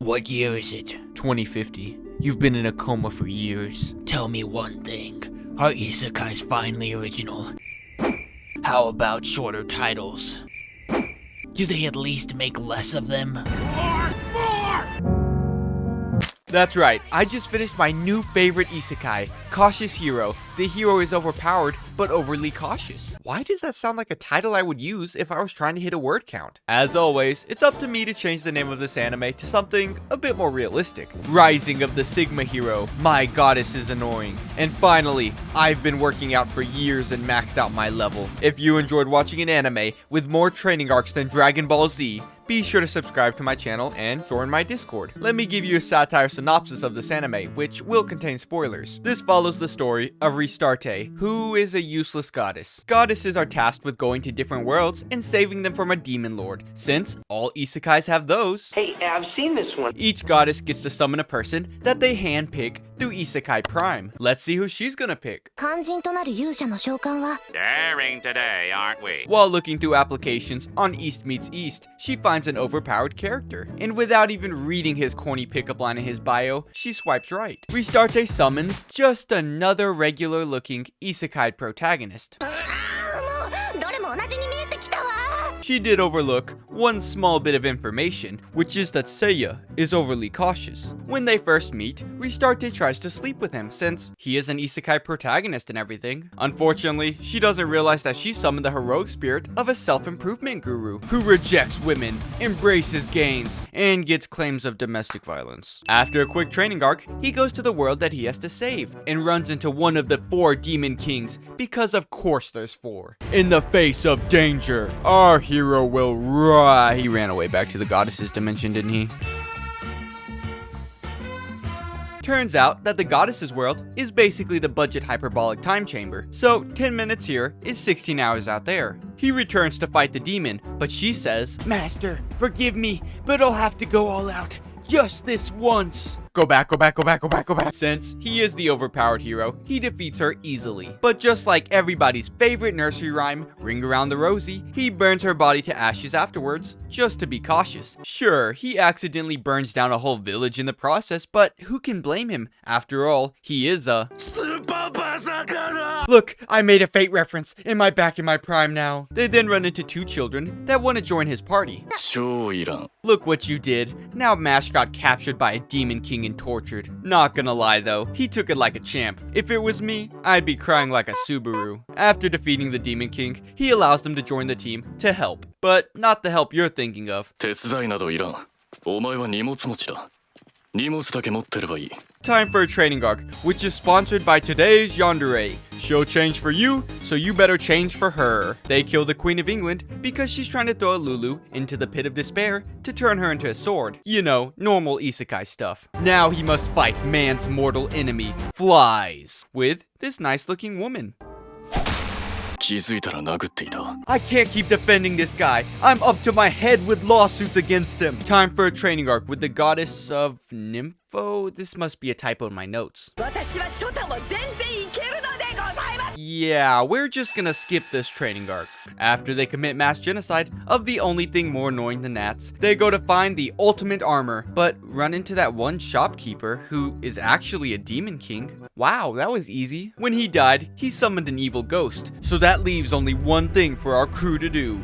What year is it? 2050. You've been in a coma for years. Tell me one thing. Are isekais finally original? How about shorter titles? Do they at least make less of them? That's right, I just finished my new favorite isekai, Cautious Hero. The hero is overpowered, but overly cautious. Why does that sound like a title I would use if I was trying to hit a word count? As always, it's up to me to change the name of this anime to something a bit more realistic. Rising of the Sigma Hero, my goddess is annoying. And finally, I've been working out for years and maxed out my level. If you enjoyed watching an anime with more training arcs than Dragon Ball Z, be sure to subscribe to my channel and join my Discord. Let me give you a satire synopsis of this anime, which will contain spoilers. This follows the story of Restarte, who is a useless goddess. Goddesses are tasked with going to different worlds and saving them from a demon lord, since all isekais have those. Hey, I've seen this one. Each goddess gets to summon a person that they handpick through Isekai Prime. Let's see who she's gonna pick. 肝心となる勇者の召喚は Daring today, aren't we? While looking through applications on East Meets East, she finds an overpowered character. And without even reading his corny pickup line in his bio, she swipes right. Restarte summons just another regular looking isekai protagonist. もうどれも同じに見えてきたわ She did overlook one small bit of information, which is that Seiya is overly cautious. When they first meet, Restarte tries to sleep with him since he is an isekai protagonist and everything. Unfortunately, she doesn't realize that she summoned the heroic spirit of a self-improvement guru who rejects women, embraces gains, and gets claims of domestic violence. After a quick training arc, he goes to the world that he has to save and runs into one of the 4 demon kings because of course there's 4. In the face of danger, our hero will rise. He ran away back to the goddesses dimension, didn't he? Turns out that the goddesses world is basically the budget hyperbolic time chamber, so 10 minutes here is 16 hours out there. He returns to fight the demon, but she says, "Master, forgive me, but I'll have to go all out. Just this once." Go back. Since he is the overpowered hero, he defeats her easily. But just like everybody's favorite nursery rhyme, Ring Around the Rosie, he burns her body to ashes afterwards, just to be cautious. Sure, he accidentally burns down a whole village in the process, but who can blame him? After all, he is a... Look, I made a Fate reference. Am I back in my prime now? They then run into 2 children that want to join his party. Look what you did. Now Mash got captured by a demon king and tortured. Not gonna lie though, he took it like a champ. If it was me, I'd be crying like a Subaru. After defeating the demon king, he allows them to join the team to help. But not the help you're thinking of. 手伝いなどいらん。お前は荷物持ちだ。荷物だけ持ってればいい。 Time for a training arc, which is sponsored by today's Yandere. She'll change for you, so you better change for her. They kill the Queen of England because she's trying to throw Lulu into the pit of despair to turn her into a sword. You know, normal isekai stuff. Now he must fight man's mortal enemy, flies, with this nice looking woman. 気づいたら殴っていた。 I can't keep defending this guy. I'm up to my head with lawsuits against him. Time for a training arc with the goddess of Nympho. This must be a typo in my notes. 私はショタも全然いけるのでございます Yeah, we're just gonna skip this training arc. After they commit mass genocide of the only thing more annoying than gnats, they go to find the ultimate armor, but run into that one shopkeeper who is actually a demon king. Wow, that was easy. When he died, he summoned an evil ghost, so that leaves only one thing for our crew to do.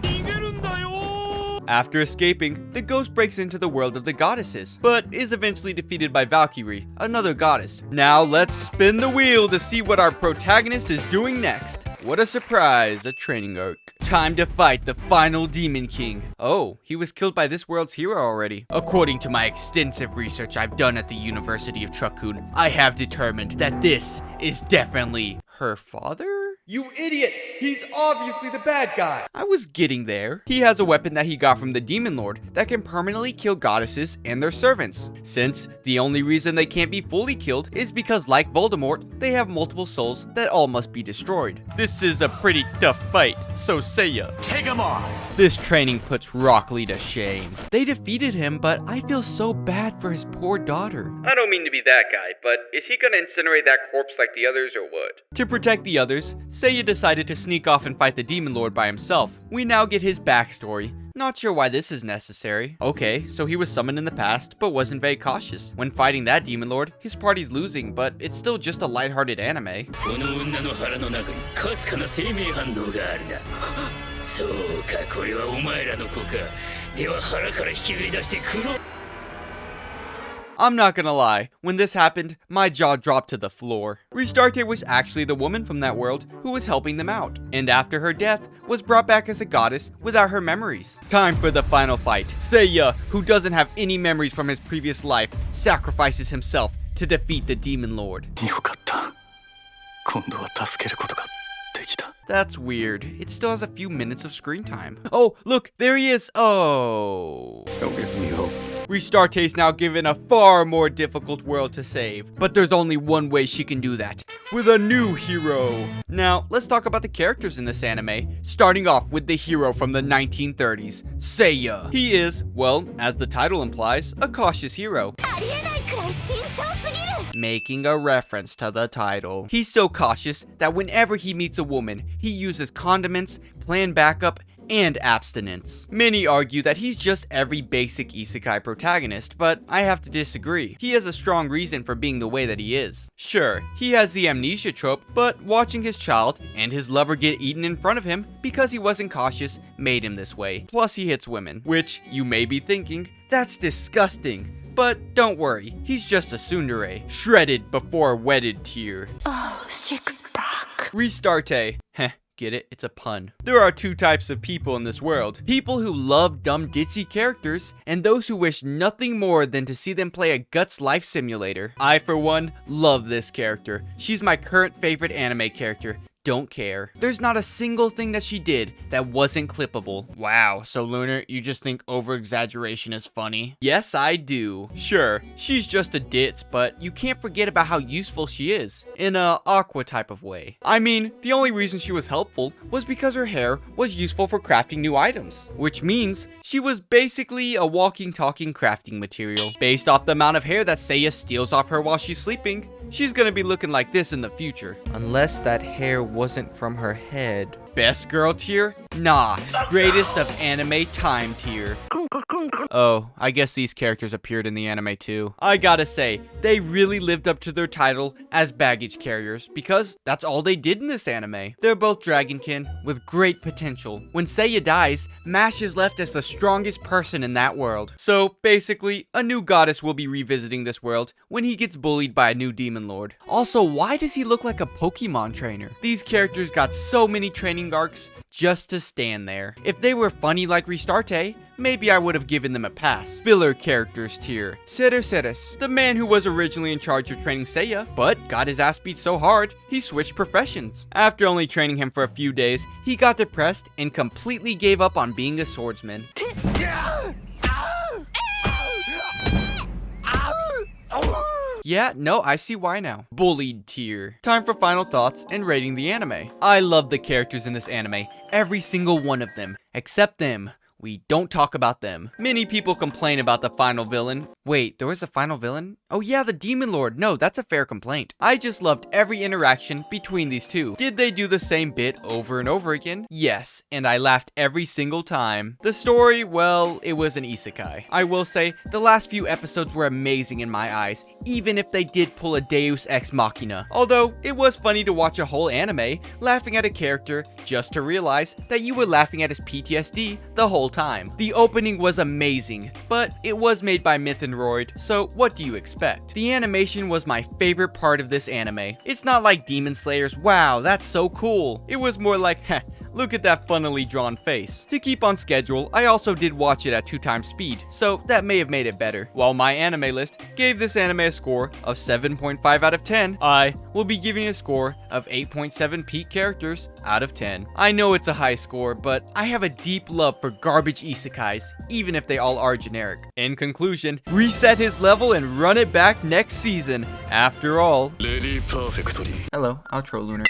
After escaping, the ghost breaks into the world of the goddesses, but is eventually defeated by Valkyrie, another goddess. Now let's spin the wheel to see what our protagonist is doing next. What a surprise, a training arc. Time to fight the final Demon King. Oh, he was killed by this world's hero already. According to my extensive research I've done at the University of Truckun, I have determined that this is definitely her father? You idiot! He's obviously the bad guy! I was getting there. He has a weapon that he got from the Demon Lord that can permanently kill goddesses and their servants. Since the only reason they can't be fully killed is because, like Voldemort, they have multiple souls that all must be destroyed. This is a pretty tough fight, so Seiya. Take him off! This training puts Rock Lee to shame. They defeated him, but I feel so bad for his poor daughter. I don't mean to be that guy, but is he gonna incinerate that corpse like the others or what? To protect the others, Seiya decided to sneak off and fight the Demon Lord by himself. We now get his backstory. Not sure why this is necessary. Okay, so he was summoned in the past, but wasn't very cautious. When fighting that demon lord, his party's losing, but it's still just a lighthearted anime. この女の腹の中にかすかな生命反応があるな。そうか、これはお前らの子か。では腹から引きずり出して黒。 I'm not gonna lie, when this happened, my jaw dropped to the floor. Restarte was actually the woman from that world who was helping them out, and after her death, was brought back as a goddess without her memories. Time for the final fight. Seiya, who doesn't have any memories from his previous life, sacrifices himself to defeat the demon lord. よかった。今度は助けることができた。 That's weird. It still has a few minutes of screen time. Oh, look, there he is. Oh. Don't give me hope. Restarte's now given a far more difficult world to save, but there's only one way she can do that, with a new hero. Now, let's talk about the characters in this anime, starting off with the hero from the 1930s, Seiya. He is, well, as the title implies, a cautious hero. ありえないくらい慎重すぎる Making a reference to the title. He's so cautious that whenever he meets a woman, he uses condiments, planned backup, and abstinence. Many argue that he's just every basic isekai protagonist, but I have to disagree. He has a strong reason for being the way that he is. Sure, he has the amnesia trope, but watching his child and his lover get eaten in front of him because he wasn't cautious made him this way. Plus he hits women, which you may be thinking, that's disgusting. But don't worry, he's just a tsundere, shredded before wedded tier. Oh, six pack Restarte. Heh. Get it? It's a pun. There are two types of people in this world. People who love dumb ditzy characters, and those who wish nothing more than to see them play a Guts life simulator. I, for one, love this character. She's my current favorite anime character. Don't care. There's not a single thing that she did that wasn't clippable. Wow, so Lunar, you just think over-exaggeration is funny? Yes, I do. Sure, she's just a ditz, but you can't forget about how useful she is, in a Aqua type of way. I mean, the only reason she was helpful was because her hair was useful for crafting new items, which means she was basically a walking, talking crafting material. Based off the amount of hair that Seiya steals off her while she's sleeping, she's gonna be looking like this in the future. Unless that hair wasn't from her head. Best girl tier? Nah. Greatest of anime time tier. Oh, I guess these characters appeared in the anime too. I gotta say, they really lived up to their title as baggage carriers because that's all they did in this anime. They're both dragonkin with great potential. When Seiya dies, Mash is left as the strongest person in that world. So basically, a new goddess will be revisiting this world when he gets bullied by a new demon lord. Also, why does he look like a Pokemon trainer? These characters got so many training arcs just to stand there. If they were funny like Restarte, maybe I would have given them a pass. Filler characters tier. Ceres, the man who was originally in charge of training Seiya, but got his ass beat so hard, he switched professions. After only training him for a few days, he got depressed and completely gave up on being a swordsman. Yeah, no, I see why now. Bullied tier. Time for final thoughts and rating the anime. I love the characters in this anime. Every single one of them. Except them. We don't talk about them. Many people complain about the final villain. Wait, there was a final villain? Oh yeah, the Demon Lord. No, that's a fair complaint. I just loved every interaction between these two. Did they do the same bit over and over again? Yes, and I laughed every single time. The story, well, it was an isekai. I will say, the last few episodes were amazing in my eyes, even if they did pull a Deus Ex Machina. Although, it was funny to watch a whole anime laughing at a character just to realize that you were laughing at his PTSD the whole time. The opening was amazing, but it was made by Myth and Roid, so what do you expect? The animation was my favorite part of this anime. It's not like Demon Slayer's, wow, that's so cool. It was more like, heh, look at that funnily drawn face. To keep on schedule, I also did watch it at 2x speed, so that may have made it better. While my anime list gave this anime a score of 7.5 out of 10, I will be giving it a score of 8.7 peak characters out of 10. I know it's a high score, but I have a deep love for garbage isekais, even if they all are generic. In conclusion, reset his level and run it back next season. After all, Lady Perfectly. hello, outro Lunar.